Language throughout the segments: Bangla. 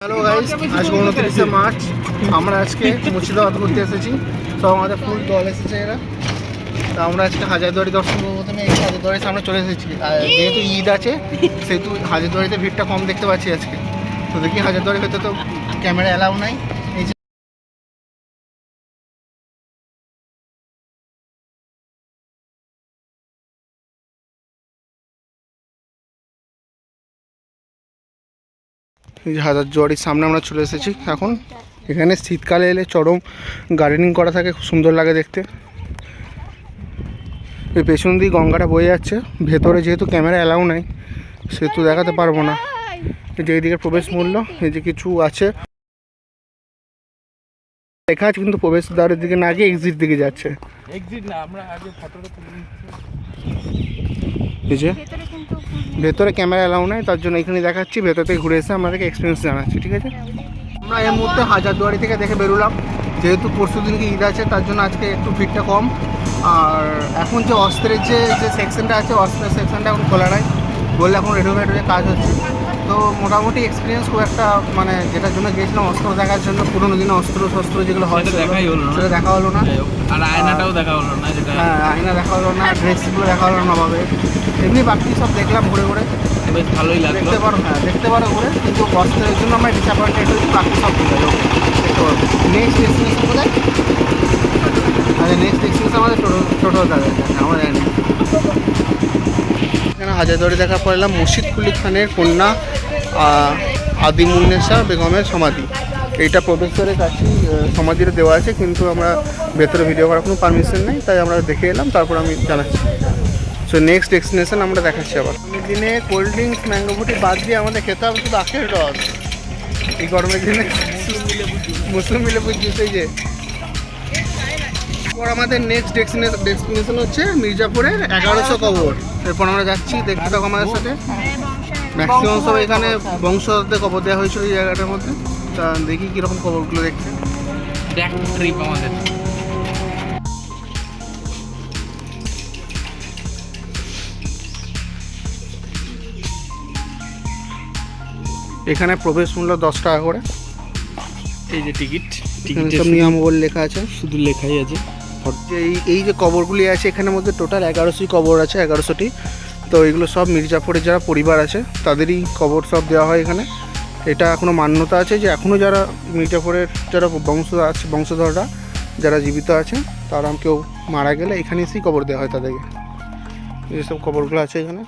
হ্যালো গাইস, আজকে 29শে মার্চ। আমরা আজকে মুর্শিদাবাদ ঘুরতে এসেছি। সব আমাদের ফুল দল এসেছে এরা। তো আমরা আজকে হাজারদুয়ারি দর্শন করবো। প্রথমে এই হাজারদুয়ারির সামনে চলে এসেছি। যেহেতু ঈদ আছে সেহেতু হাজারদুয়ারিতে ভিড়টা কম দেখতে পাচ্ছি আজকে। তো দেখি হাজারদুয়ারি হয়তো তো ক্যামেরা অ্যালাউ নাই। এই যে হাজারদুয়ারির সামনে আমরা চলে এসেছি এখন। এখানে শীতকালে এলে চরম গার্ডেনিং করা থাকে, খুব সুন্দর লাগে দেখতে। এই পেছন দিয়ে গঙ্গাটা বয়ে যাচ্ছে। ভেতরে যেহেতু ক্যামেরা অ্যালাউ নাই সেহেতু দেখাতে পারবো না। এই যে এইদিকে প্রবেশ মূল্য, এই যে কিছু আছে লেখা আছে, কিন্তু প্রবেশ দ্বারের দিকে না গিয়ে এক্সিট দিকে যাচ্ছে। এক্সিট না, আমরা আগে ফটোটা তুলে নিচ্ছি। এই যে ভেতরে ক্যামেরা অ্যালাউ নাই, তার জন্য এখানে দেখাচ্ছি। ভেতর থেকে ঘুরে এসে আমাদেরকে এক্সপিরিয়েন্স জানাচ্ছি, ঠিক আছে? আমরা এই মুহূর্তে হাজারদুয়ারি থেকে দেখে বেরোলাম। যেহেতু পরশু দিনকে ঈদ আছে তার জন্য আজকে একটু ভিড়টা কম। আর এখন যে অস্ত্রের যে সেকশনটা আছে, অস্ত্রের সেকশনটা এখন খোলা নাই, বললে এখন রেডিমেড হয়ে কাজ হচ্ছে। তো মোটামুটি এক্সপিরিয়েন্স খুব একটা, মানে যেটার জন্য গিয়েছিলাম অস্ত্র দেখার জন্য, পুরোনো দিনে অস্ত্র শস্ত্র যেগুলো হয় সেটা দেখা হলো না। আর আয়নাটাও দেখা হলো না, যেটা হ্যাঁ, আয়না দেখা হলো না, ড্রেসগুলো দেখা হলো না ভাবে। এমনি বাকি সব দেখলাম ঘুরে ঘুরে, বেশ ভালোই লাগলো। দেখতে পারো, হ্যাঁ দেখতে পারো ঘুরে। কিন্তু অস্ত্রের জন্য আমরা ডিসঅ্যাপয়েন্টেড হয়েছি। বাকি সব ঘুরে দেখতে পারো। নেক্সট ডেস্টিনেশন কোথায়? আচ্ছা, নেক্সট ডেস্টিনেশন আমাদের টোটো দাদা আমরা জানি। এখানে হাজারদুয়ারি দেখার পর এলাম মুর্শিদ কুলি খানের কন্যা আদিমুন্নেসা বেগমের সমাধি। এইটা প্রবেশদ্বারের কাছেই সমাধিটা দেওয়া আছে, কিন্তু আমরা ভেতরে ভিডিও করার কোনো পারমিশন নেই, তাই আমরা দেখে এলাম। তারপর আমি জানাচ্ছি। সো নেক্সট ডেস্টিনেশন আমরা দেখাচ্ছি আবার। গরমের দিনে কোল্ড ড্রিঙ্কস, ম্যাঙ্গো ফুটি বাদ দিয়ে আমাদের খেতে হবে শুধু আখের রস। এই গরমের দিনে মুসলিম লেবু জুস। এই যে এরপর আমাদের নেক্সট ডেস্টিনেশন হচ্ছে মির্জাপুরের 1100 কবর। এরপর আমরা যাচ্ছি, দেখতে থাকো আমাদের সাথে। ম্যাক্সিমাম সব এখানে বংশধরদের কবর দেওয়া হয়েছিল এই জায়গাটার মধ্যে। তা দেখি কীরকম কবরগুলো দেখতে। ট্রিপ আমাদের। এখানে প্রবেশ মূল্য 10 টাকা করে। এই যে টিকিট সব নিয়মাবলী লেখা আছে, শুধু লেখাই আছে। এই যে কবরগুলি আছে এখানের মধ্যে টোটাল 1100টি কবর আছে, 1100টি। তো এগুলো সব মির্জাপুরের যারা পরিবার আছে তাদেরই কবর সব দেওয়া হয় এখানে। এটা এখনও মান্যতা আছে যে এখনও যারা মির্জাপুরের যারা বংশধররা যারা জীবিত আছে, তারা কেউ মারা গেলে এখানে এসেই কবর দেওয়া হয় তাদেরকে। এইসব কবরগুলো আছে এখানে।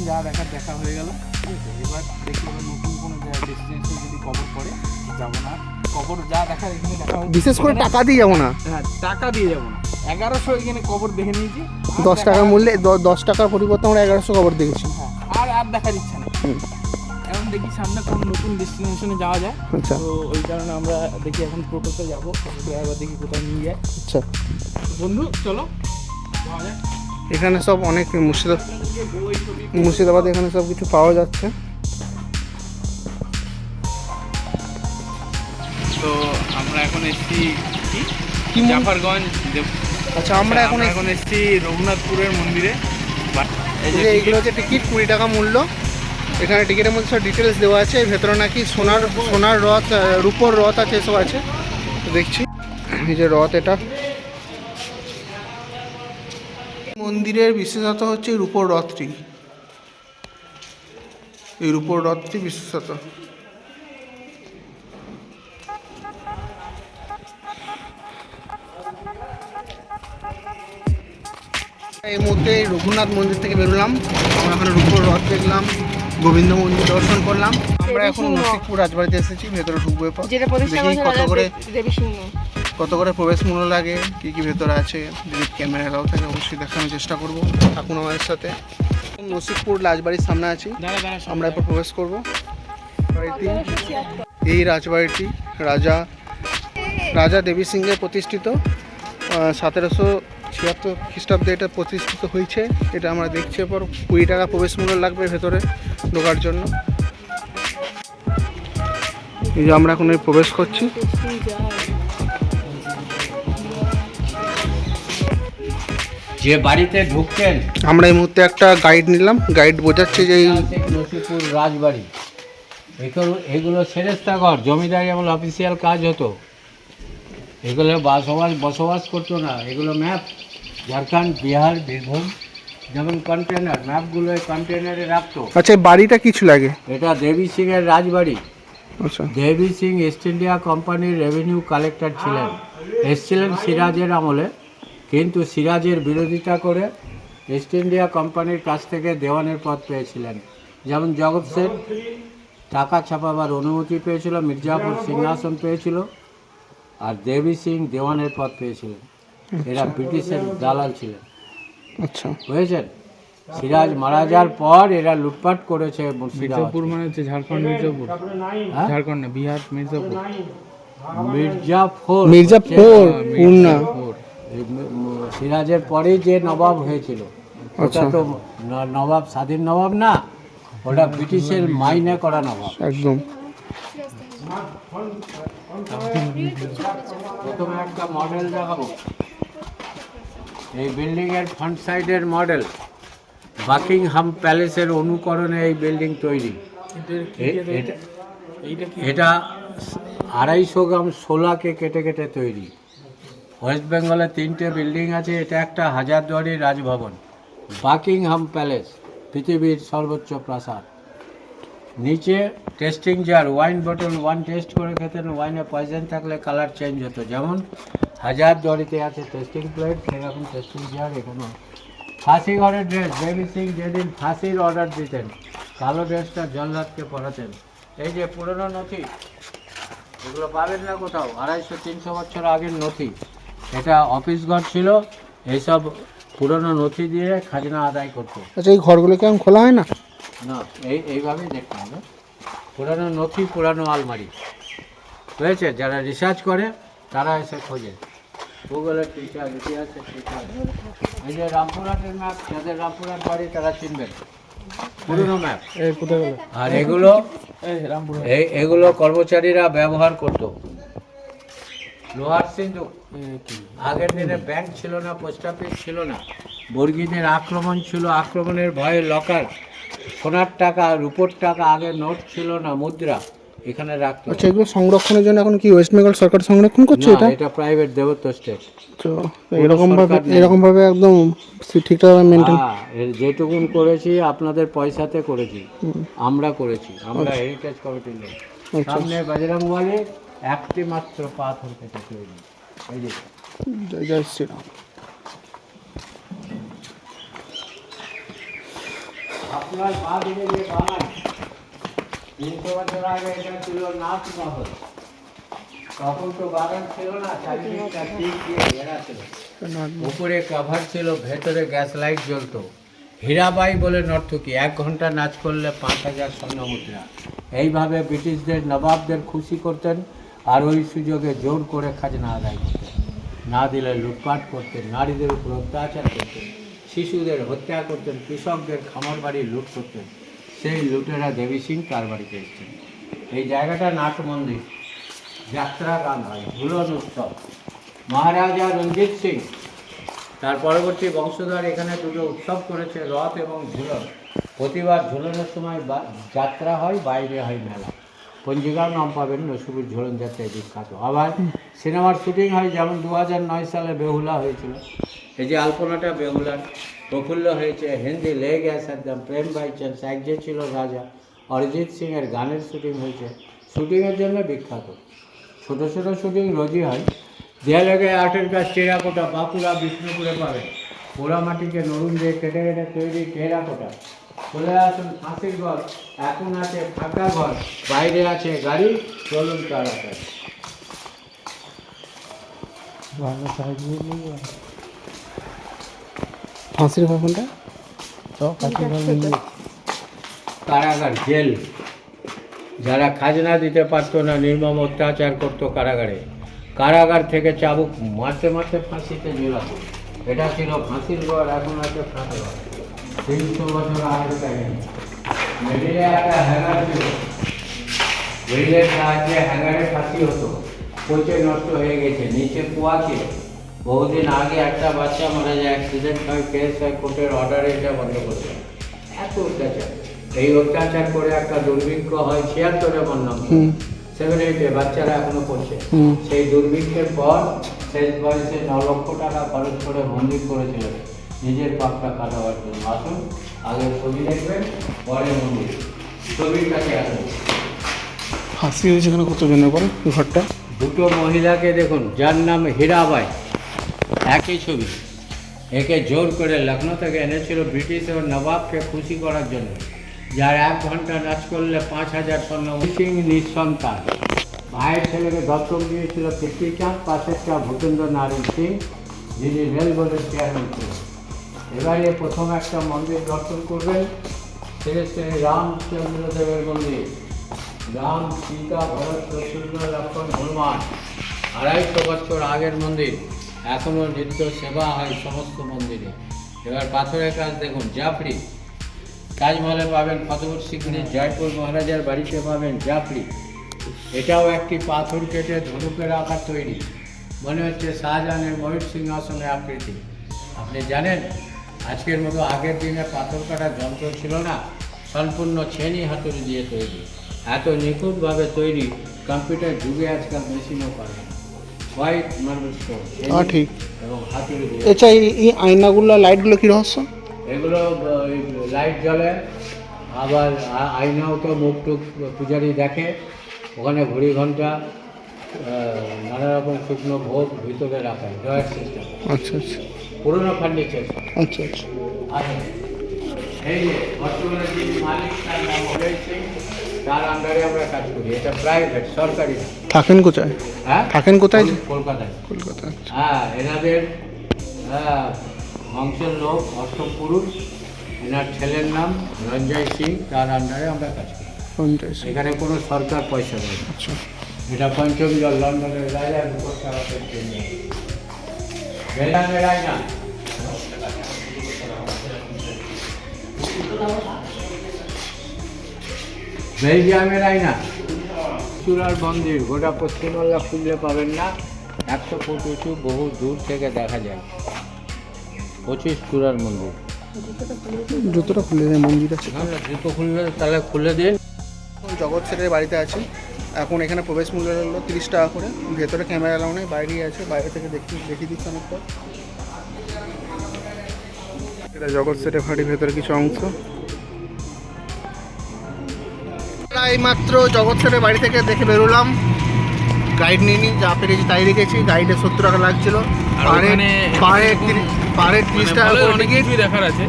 যা দেখা হয়ে গেল, ঠিক আছে। এবার দেখি এবার নতুন কোনো ডেস্টিনেশন যদি কবর পড়ে যাবো না। কবর যা দেখার এখানে দেখা হবে, বিশেষ করে টাকা দিয়ে যাবো না। হ্যাঁ, টাকা দিয়ে যাবো না। 1100 এখানে কবর দেখে নিয়েছি। 10 টাকার মূল্যে 10 টাকার পরিবর্তে আমরা 1100 কবর দেখেছি। হ্যাঁ, আর দেখার ইচ্ছা নেই। এখন দেখি সামনে কোন নতুন ডেস্টিনেশনে যাওয়া যায়। আচ্ছা, তো ওই কারণে আমরা দেখি এখন টোটোতে যাবো। ড্রাইভার দেখি কোথায় নিয়ে যায়। আচ্ছা বন্ধু চলো যাওয়া যায়। এখানে সব অনেক মুর্শিদাবাদে এখানে সব কিছু পাওয়া যাচ্ছে। তো আমরা এখন এসেছি জাফরগঞ্জ। আচ্ছা, আমরা এখন এসেছি রঘুনাথপুরের মন্দিরে। এইগুলো হচ্ছে টিকিট, 20 টাকা মূল্য। এখানে টিকিটের মধ্যে সব ডিটেলস দেওয়া আছে। ভেতরে নাকি সোনার রথ, রূপোর রথ আছে, এসব আছে। দেখছি এই যে রথ, এটা মন্দিরের বিশেষত হচ্ছে এই রূপোর রথটি, এই রূপোর রথটি বিশেষত। এই মুহূর্তে রঘুনাথ মন্দির থেকে বেরোলাম, আমরা ওখানে রূপোর রথ দেখলাম, গোবিন্দ মন্দির দর্শন করলাম। আমরা এখন নসিকপুর রাজবাড়িতে এসেছি, ভেতরে ঢুকবো এরপর। দেখি কত করে প্রবেশ মূল্য লাগে, কি কি ভেতরে আছে, যদি ক্যামেরা এলাও থাকে অবশ্যই দেখানোর চেষ্টা করবো। থাকুন আমাদের সাথে। নসিকপুর রাজবাড়ির সামনে আছি, আমরা এরপর প্রবেশ করবো। এই রাজবাড়িটি রাজা দেবী সিংহের প্রতিষ্ঠিত, 1776 খ্রিস্টাব্দে এটা প্রতিষ্ঠিত হয়েছে। এটা আমরা দেখছি। এরপর 20 টাকা প্রবেশ মূল্য লাগবে ভেতরে ঢোকার জন্য। এই যে আমরা এখন প্রবেশ করছি। যে বাড়িতে ঢুকতেন, আমরা এই মুহূর্তে একটা গাইড নিলাম, গাইড বোঝাচ্ছে যে এই নসিপুর রাজবাড়ি, এগুলো সেরেস্তাঘর, জমিদারি আমল অফিসিয়াল কাজ হতো। এগুলো বসবাস করতো না। এগুলো ম্যাপ ঝাড়খণ্ড, বিহার, বীরভূম, যেমন কন্টেনার, ম্যাপগুলো কন্টেনারে রাখতো। আচ্ছা, বাড়িটা কিছু লাগে? এটা দেবী সিংয়ের রাজবাড়ি। আচ্ছা, দেবী সিং ইস্ট ইন্ডিয়া কোম্পানির রেভিনিউ কালেক্টর ছিলেন, এসেছিলেন সিরাজের আমলে, কিন্তু সিরাজের বিরোধিতা করে ইস্ট ইন্ডিয়া কোম্পানির কাছ থেকে দেওয়ানের পদ পেয়েছিলেন। যেমন জগৎ সেন টাকা ছাপাবার অনুমতি পেয়েছিল, মির্জাপুর সিংহাসন পেয়েছিল, আর দেবী সিং দেওয়ানের পদ পেয়েছিলেন। এরা ব্রিটিশের দালাল ছিলেন। আচ্ছা, বুঝেছেন? সিরাজ মারা যাওয়ার পর এরা লুটপাট করেছে। মির্জাপুর মানে হচ্ছে ঝাড়খণ্ড, মির্জাপুর হ্যাঁ? ঝাড়খণ্ড না, বিহার মির্জাপুর। মির্জাপুর পূর্ণা। সিরাজের পরেই যে নবাব হয়েছিল, ওটা তো নবাব স্বাধীন নবাব না, ওটা ব্রিটিশের মাইনে করা নবাব। একদম। প্রথমে একটা মডেল দেখাবো। এই বিল্ডিং এর ফ্রন্ট সাইডের মডেল, বাকিংহাম প্যালেসের অনুকরণে এই বিল্ডিং তৈরি। এটা 250 গ্রাম শোলাকে কেটে কেটে তৈরি। ওয়েস্ট বেঙ্গলে 3টে বিল্ডিং আছে। এটা একটা হাজারদুয়ারি রাজভবন, বাকিংহাম প্যালেস, পৃথিবীর সর্বোচ্চ প্রাসাদ। নিচে টেস্টিং জার, ওয়াইন বোতল, ওয়াইন টেস্ট করে খেতেন। ওয়াইনে পয়জন থাকলে কালার চেঞ্জ হতো। যেমন হাজারদুয়ারিতে আছে টেস্টিং প্লেট, সেরকম টেস্টিং জার এখানে। ফাঁসি ঘরের ড্রেস, দেবী সিং যেদিন ফাঁসির অর্ডার দিতেন, কালো ড্রেসটা জল্লাদকে পরাতেন। এই যে পুরনো নথি, এগুলো পাবেন না কোথাও, 250-300 বছর আগের নথি। এটা অফিস ঘর ছিল, এইসব পুরনো নথি দিয়ে খাজনা আদায় করতো। আচ্ছা, এই ঘরগুলো কেমন খোলা হয় না? না, এইভাবেই দেখতে হবে। পুরানো নথি, পুরানো আলমারি হয়েছে। যারা রিসার্চ করে তারা এসে খোঁজে। ভূগোলের টিচার, ইতিহাসের টিচার। এই যে রামপুরহাটের ম্যাপ, যাদের রামপুরহাট বাড়ি তারা চিনবেন, পুরনো ম্যাপ। আর এগুলো কর্মচারীরা ব্যবহার করতো। লোহার সিন্ধুক, আগের দিনে ব্যাংক ছিল না, পোস্ট অফিস ছিল না, বর্গীদের আক্রমণ ছিল, আক্রমণের ভয়ে লকার, সোনার টাকা, রূপোর টাকা, আগে নোট ছিল না, মুদ্রা এখানে রাখতো। আচ্ছা, এগুলো সংরক্ষণের জন্য এখন কি ওয়েস্ট বেঙ্গল সরকার সংরক্ষণ করছে? এটা প্রাইভেট, দেবত্ব স্টেট। তো এরকম ভাবে একদম ঠিকঠাকভাবে মেনটেন। যেটুকুন করেছি আপনাদের পয়সাতে করেছি, আমরা করেছি, আমরা হেরিটেজ কমিটির লোক। সামনে বজরংবলী, একটি মাত্র পাথর কেটে তৈরি। এই যে জয় শ্রীরাম। আপনার পা দিকে যে বানাই, 300 বছর আগে এটা ছিল নাথ মহল। তখন তো বাগান ছিল না, চারিদিকটা টিক দিয়ে ঘেরা ছিল। উপরে কভার ছিল, ভেতরে গ্যাস লাইট জ্বলতো। হীরাবাই বলে নর্তকী, 1 ঘন্টা নাচ করলে 5000 স্বর্ণ মুদ্রা। এইভাবে ব্রিটিশদের, নবাবদের খুশি করতেন, আর ওই সুযোগে জোর করে খাজনা আদায় করতেন। না দিলে লুটপাট করতেন, নারীদের উপর অত্যাচার করতেন, শিশুদের হত্যা করতেন, কৃষকদের খামার বাড়ি লুট করতেন। সেই লুটেরা দেবী সিং তার বাড়িতে এসেছেন। এই জায়গাটা নাট মন্দির, যাত্রা গান হয়, ঝুলন উৎসব। মহারাজা রঞ্জিত সিং তার পরবর্তী বংশধর এখানে 2টো উৎসব করেছে, রথ এবং ঝুলন। প্রতিবার ঝুলনের সময় যাত্রা হয়, বাইরে হয় মেলা। পঞ্জিকার নাম পাবেন, নসিপুর ঝুলন যাত্রায় বিখ্যাত। আবার সিনেমার শুটিং হয়, যেমন 2009 সালে বেহুলা হয়েছিল। এই যে আলপনাটা বেহুলার, প্রফুল্ল হয়েছে, হিন্দি লেগে গেছে একদম, প্রেম বাই চান্স, এক যে ছিল রাজা, অরিজিৎ সিংয়ের গানের শুটিং হয়েছে, শুটিংয়ের জন্য বিখ্যাত। ছোটো ছোটো শুটিং রোজই হয়। দেয়ালে আর্টের কাজ টেরাকোটা বাঁকুড়া বিষ্ণুপুরে পাবে, পোড়ামাটিকে নরুন দিয়ে কেটে কেটে তৈরি টেরাকোটা। চলে আসুন ফাঁসির ঘর, এখন আছে ফাঁকা ঘর, বাইরে আছে গাড়ি, চলুন তাড়াতাড়ি। ফাঁসির ঘর কোনটা? কারাগার, জেল। যারা খাজনা দিতে পারতো না, নির্মম অত্যাচার করতো কারাগারে, কারাগার থেকে চাবুক মারতে মারতে ফাঁসিতে ঝুলাতো। এটা ছিল ফাঁসির ঘর, এখন আছে ফাঁকা ঘর। 300 বছর আগে কাহিনী। মিডিলে একটা হ্যাঙ্গার ছিল, রেলের সাহায্যে হ্যাঙ্গারে ফাঁসি হতো, পচে নষ্ট হয়ে গেছে, নিচে কুয়া ছিল। বহুদিন আগে একটা বাচ্চা মারা যায়, অ্যাক্সিডেন্ট হয়, কেস হয়, কোর্টের অর্ডারে এটা বন্ধ করে দেয়। এত অত্যাচার, এই অত্যাচার করে একটা দুর্ভিক্ষ হয় 76-এ বন্যা, 78-এ বাচ্চারা এখনো করছে। সেই দুর্ভিক্ষের পর শেষ বয়সে 9 লক্ষ টাকা খরচ করে মন্দির করেছিলেন নিজের পাপটা কাটাবার জন্য। আসুন আগে ছবি দেখবেন, পরে মন্দির। ছবির কাছে আসুন। ফাঁসি হয়েছে এখানে কতজনের পরে ঘরটা? দুটো মহিলাকে দেখুন, যার নাম হীরাবাই, একই ছবি। একে জোর করে লখনৌ থেকে এনেছিল ব্রিটিশ এবং নবাবকে খুশি করার জন্য, যার 1 ঘন্টা নাচ করলে 5000 স্বর্ণ। সিং নিঃসন্তান, ভাইয়ের ছেলেকে দত্তক দিয়েছিল কীর্তিচাঁদ, পাশেরটা ভূপেন্দ্র নারায়ণ সিং, যিনি রেল বোর্ডের চেয়ারম্যান ছিলেন। এবারে প্রথম একটা মন্দির দর্শন করবেন, শ্রী শ্রী রামচন্দ্র দেবের মন্দির। রাম, সীতা, ভরত, শত্রুঘ্ন, লক্ষ্মণ, হনুমান, 250 বছর আগের মন্দির, এখনও নিত্য সেবা হয় সমস্ত মন্দিরে। এবার পাথরের কাজ দেখুন, জাফরি। তাজমহলে পাবেন ফতেপুর সিকরি, জয়পুর মহারাজার বাড়িতে পাবেন জাফরি। এটাও একটি পাথর কেটে ধনুকের আকার তৈরি, মনে হচ্ছে শাহজাহানের ময়ূর সিংহাসনের আকৃতি। আপনি জানেন, আজকের মতো আগের দিনে পাথর কাটার যন্ত্র ছিল না, সম্পূর্ণ ছেনি হাতুড়ি দিয়ে তৈরি। এত নিখুঁতভাবে তৈরি, কম্পিউটার যুগে আজকাল মেশিনও পারে না। হোয়াইট মার্বেল স্টোন ঠিক। এবং হাতুড়ি দিয়ে। আচ্ছা, এই আয়নাগুলো, লাইটগুলো কী রহস্য? এগুলো লাইট জ্বলে, আবার আয়নাও তো মুখ টুক পূজারি দেখে। ওখানে ঘড়ি ঘন্টা, নানা রকম শুকনো ভোগ ভিতরে রাখা হয়, ড্রয়ার সিস্টেম। আচ্ছা আচ্ছা পুরোনো ফার্নিচার। আচ্ছা আচ্ছা। আছে এই যে বর্তমানে যিনি মালিক, তার নাম অজয় সিং, তার আন্ডারে আমরা কাজ করি। এটা প্রাইভেট, সরকারি না। থাকেন কোথায়? হ্যাঁ, থাকেন কোথায়? কলকাতায়। কলকাতা। হ্যাঁ, এনাদের বংশের লোক, অষ্টম পুরুষ। এনার ছেলের নাম রঞ্জয় সিং, তার আন্ডারে আমরা কাজ করি। এখানে কোনো সরকার পয়সা নেই। আচ্ছা। এটা পঞ্চমজল, লন্ডনের রাজার উপর চালাতের জন্য। বেলাঙ্গের আয়না, বেলজিয়ামের আয়না। চূড়ার মন্দির, গোটা পশ্চিমবাংলা খুঁজলে পাবেন না, 100 ফুট উঁচু, বহু দূর থেকে দেখা যায়। 25 চূড়ার মন্দির। জুতোটা খুলে দেয়, মন্দির আছে। জুতো খুললে তাহলে খুলে দিন। জগৎ সেটের বাড়িতে আছি এখন। এখানে প্রবেশ মূল্য হলো 30 টাকা করে। ভেতরে ক্যামেরা এলাও নেই, বাইরেই আছে। বাইরে থেকে দেখিয়ে দিচ্ছি অনেকটা। এটা জগৎ সেটের বাড়ির ভেতরে কিছু অংশ। এই মাত্র জগৎ সেটের বাড়ি থেকে দেখে বেরোলাম। গাইড নিয়ে নিই, যা পেরেছি তাই রেখেছি। গাইডে 70 টাকা লাগছিল। পাহাড়ের 30 টাকা করে টিকিট দেখার আছে।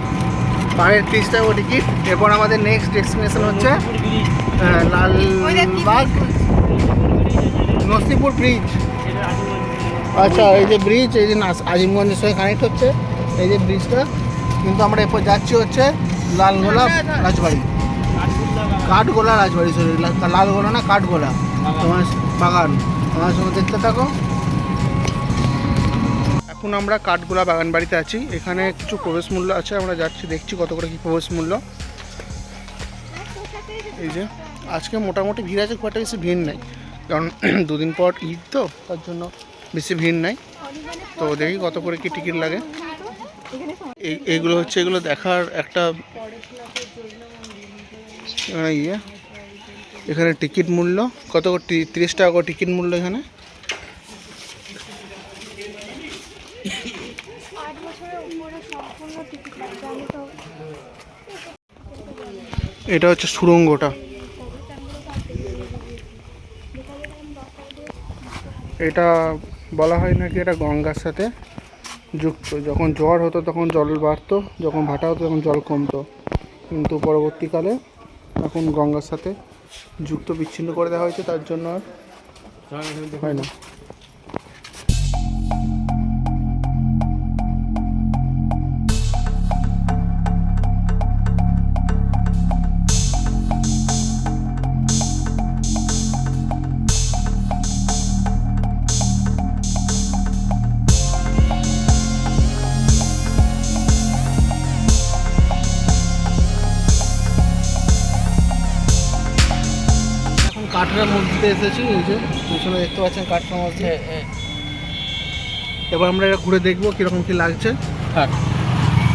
পাহাড়ের 30 টাকা করে টিকিট। এরপর আমাদের নেক্সট ডেস্টিনেশন হচ্ছে লালবাগ, নসিপুর ব্রিজ। আচ্ছা, এই যে ব্রিজ, এই যে আজিমগঞ্জের সঙ্গে কানেক্ট হচ্ছে এই যে ব্রিজটা। কিন্তু আমরা এরপর যাচ্ছি হচ্ছে লালগোলা রাজবাড়ি, কাঠগোলা রাজবাড়ি, সরি লালগোলা না, কাঠগোলা তোমার বাগান। আমার সঙ্গে দেখতে থাকো। এখন আমরা কাঠগোলা বাগান বাড়িতে আছি। এখানে কিছু প্রবেশ মূল্য আছে, আমরা যাচ্ছি, দেখছি কত করে কী প্রবেশ মূল্য। এই যে আজকে মোটামুটি ভিড় আছে, খুব একটা বেশি ভিড় নেই, কারণ 2 দিন পর ঈদ তো, তার জন্য বেশি ভিড় নাই। তো দেখি কত করে কি টিকিট লাগে। এইগুলো হচ্ছে, এগুলো দেখার একটা ইয়ে। এখানে টিকিট মূল্য কত? 30 টাকা করে টিকিট মূল্য এখানে। 8 বছরের উপরে সম্পূর্ণ টিকিট লাগে। এটা হচ্ছে সুড়ঙ্গটা। এটা বলা হয় নাকি এটা গঙ্গার সাথে যুক্ত। যখন ঝড় হতো তখন জল বাড়তো, যখন ভাটা হতো তখন জল কমতো, কিন্তু পরবর্তীকালে এখন গঙ্গার সাথে যুক্ত, বিচ্ছিন্ন করে দেওয়া হয়েছে, তার জন্য আর হয় না। কাঠরা মসজিদে এসেছি, এই যে পিছনে দেখতে পাচ্ছেন কাঠরা মসজিদ। এবার আমরা এটা ঘুরে দেখবো কীরকম কী লাগছে। হ্যাঁ,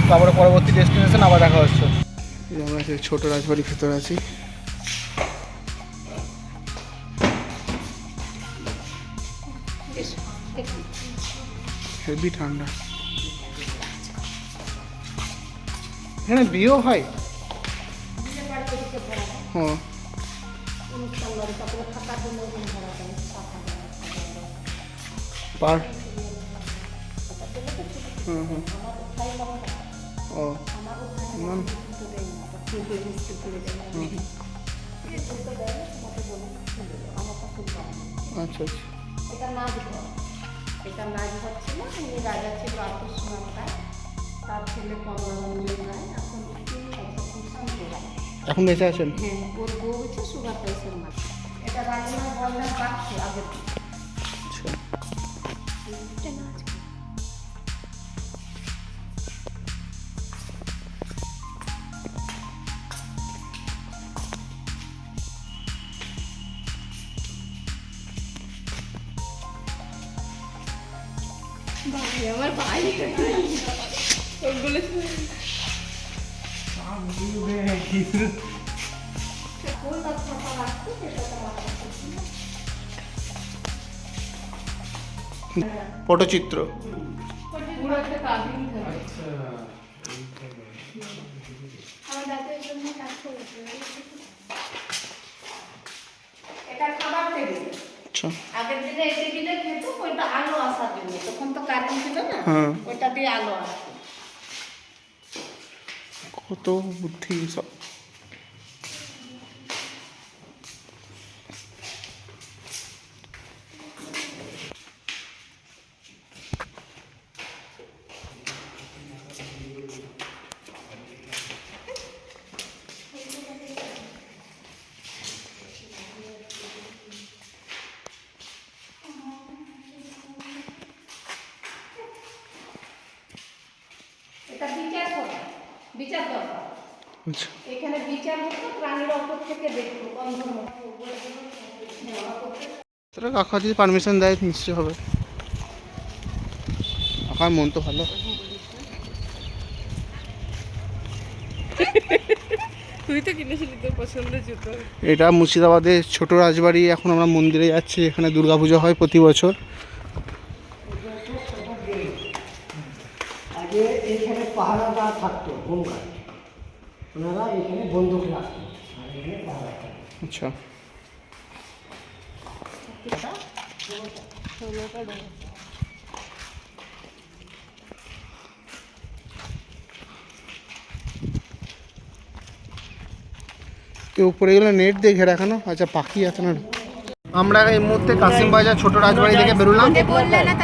তারপরে পরবর্তী ডেস্টিনেশন আবার দেখা হচ্ছে। আমরা সেই ছোটো রাজবাড়ির ভিতরে আছি। হেভি ঠান্ডা। এখানে বিয়েও হয়? হ্যাঁ। পার হুম হুম ও ম্যাম আচ্ছা আচ্ছা। এটা নাচঘর, এটা নাচঘর ছিল। উনি রাজা ছিল আকর্ষ রায়, তার ছেলে কমলারঞ্জন রায়। এখন এখন বেঁচে আছেন? হ্যাঁ, ওর বউ হচ্ছে সুগার প্রাইসের মাছ। এটা রাজনা বললাম বাক্স আগের দিন। আচ্ছা। আমার ভাই ওগুলো পটচিত্র। পুরো একটা কাবিন থাকে। এটা খাবার টেবিল। আচ্ছা। আগের দিনে এই টেবিলে খেত, ওইটা আলো আসার জন্য, তখন তো কারেন্ট ছিল না, হ্যাঁ। ওইটা দিয়ে আলো আসতো। কত বুদ্ধি সব। এটা বিচার করা, বিচার করা। আচ্ছা। এখানে বিচার হতো, প্রাণীরা ওপর থেকে দেখতো বন্ধন। তোরা কাকা যদি পারমিশন দেয় নিশ্চয়ই হবে। কাকার মন তো ভালো। তুই তো কিনেছিলি তোর পছন্দের জুতো। এটা মুর্শিদাবাদের ছোট রাজবাড়ি। এখন আমরা মন্দিরে যাচ্ছি, এখানে দুর্গাপুজো হয় প্রতি বছর। আগে এখানে পাহারাদার থাকতো, হোমগার্ড, ওনারা এখানে বন্দুক রাখতো আর এখানে পাহারা থাকতো। আচ্ছা। উপরে গেলে নেট দিয়ে ঘেরা কেন? আচ্ছা, পাখি আছে না। আমরা এই মুহূর্তে কাশিম বাজার ছোট রাজবাড়ি থেকে বেরোলাম।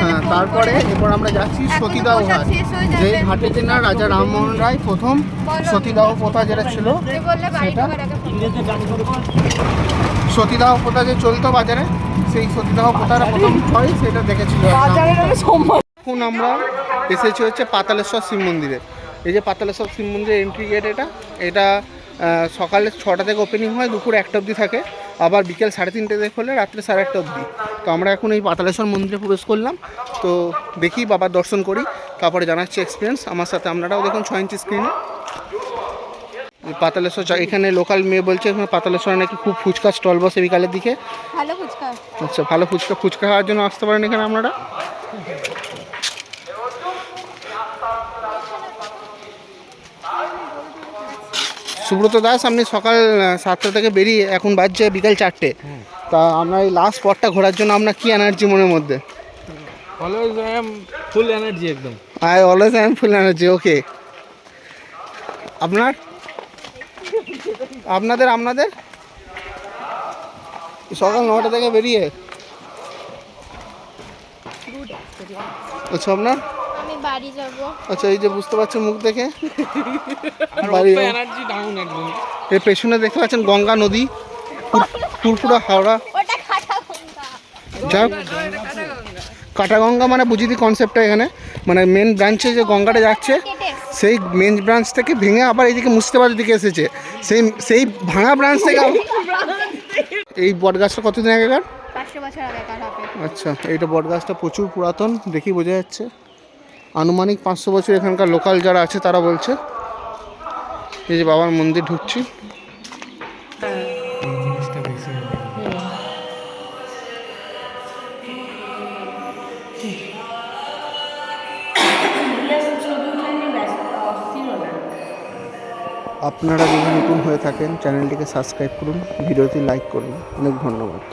হ্যাঁ, তারপরে এরপর আমরা যাচ্ছি সতীদাহ ঘাট, যেই ঘাটে কিনা রাজা রামমোহন রায় প্রথম সতীদাহ প্রথা যেটা ছিল সেটা, সতীদাহ প্রথা যে চলতো বাজারে, সেই সতীদাহ প্রথাটা প্রথম হয় সেটা দেখেছিল। এখন আমরা এসেছি হচ্ছে পাতালেশ্বর শিব মন্দিরে। এই যে পাতালেশ্বর শিব মন্দিরের এন্ট্রি গেট, এটা সকালে 6টা থেকে ওপেনিং হয়, দুপুর 1টা অবধি থাকে, আবার বিকেল 3:30 থেকে খোলে, রাত্রে 1:30 অবধি। তো আমরা এখন এই পাতালেশ্বর মন্দিরে প্রবেশ করলাম। তো দেখি বাবার দর্শন করি, তারপরে জানাচ্ছি এক্সপিরিয়েন্স। আমার সাথে আপনারাও দেখুন 6 ইঞ্চি স্ক্রিনে। পাতালেশ্বর এখানে লোকাল মেয়ে বলছে এখানে পাতালেশ্বরে নাকি খুব ফুচকা স্টল বসে বিকালের দিকে। ভালো ফুচকা। আচ্ছা, ভালো ফুচকা খাওয়ার জন্য আসতে পারেন এখানে আপনারা। সুব্রত দাস, আপনি সকাল 7টা থেকে বেরিয়ে এখন বাজছে বিকাল 4টে, তা আপনার এই লাস্ট স্পটটা ঘোরার জন্য আপনার কি এনার্জি মনের মধ্যে? Always I am full energy একদম। I always I am full energy. Okay, আপনাদের সকাল 9টা থেকে বেরিয়ে, আচ্ছা আপনার? আমি বাড়ি যাব। আচ্ছা, এই যে বুঝতে পারছেন মুখ দেখে বাড়ি যাবো। এনার্জি ডাউন একদম। এর পেছনে দেখতে পাচ্ছেন গঙ্গা নদী, পুরপুরা হাওড়া। ওটা খাটা গঙ্গা। যাক, কাটাগঙ্গা মানে বুঝিয়ে দিই কনসেপ্টটা এখানে, মানে মেন ব্রাঞ্চে যে গঙ্গাটা যাচ্ছে সেই মেন ব্রাঞ্চ থেকে ভেঙে আবার এইদিকে মুর্শিদাবাদের দিকে এসেছে, সেই ভাঙা ব্রাঞ্চ থেকে এই বট গাছটা কতদিন আগেকার? 500 বছর আগেকার হবে। আচ্ছা, এইটা বট গাছটা প্রচুর পুরাতন, দেখি বোঝা যাচ্ছে আনুমানিক 500 বছর। এখানকার লোকাল যারা আছে তারা বলছে। এই যে বাবার মন্দির ঢুকছি, আপনারা যদি নতুন হয়ে থাকেন চ্যানেলটিকে সাবস্ক্রাইব করুন, ভিডিওটি লাইক করুন। অনেক ধন্যবাদ।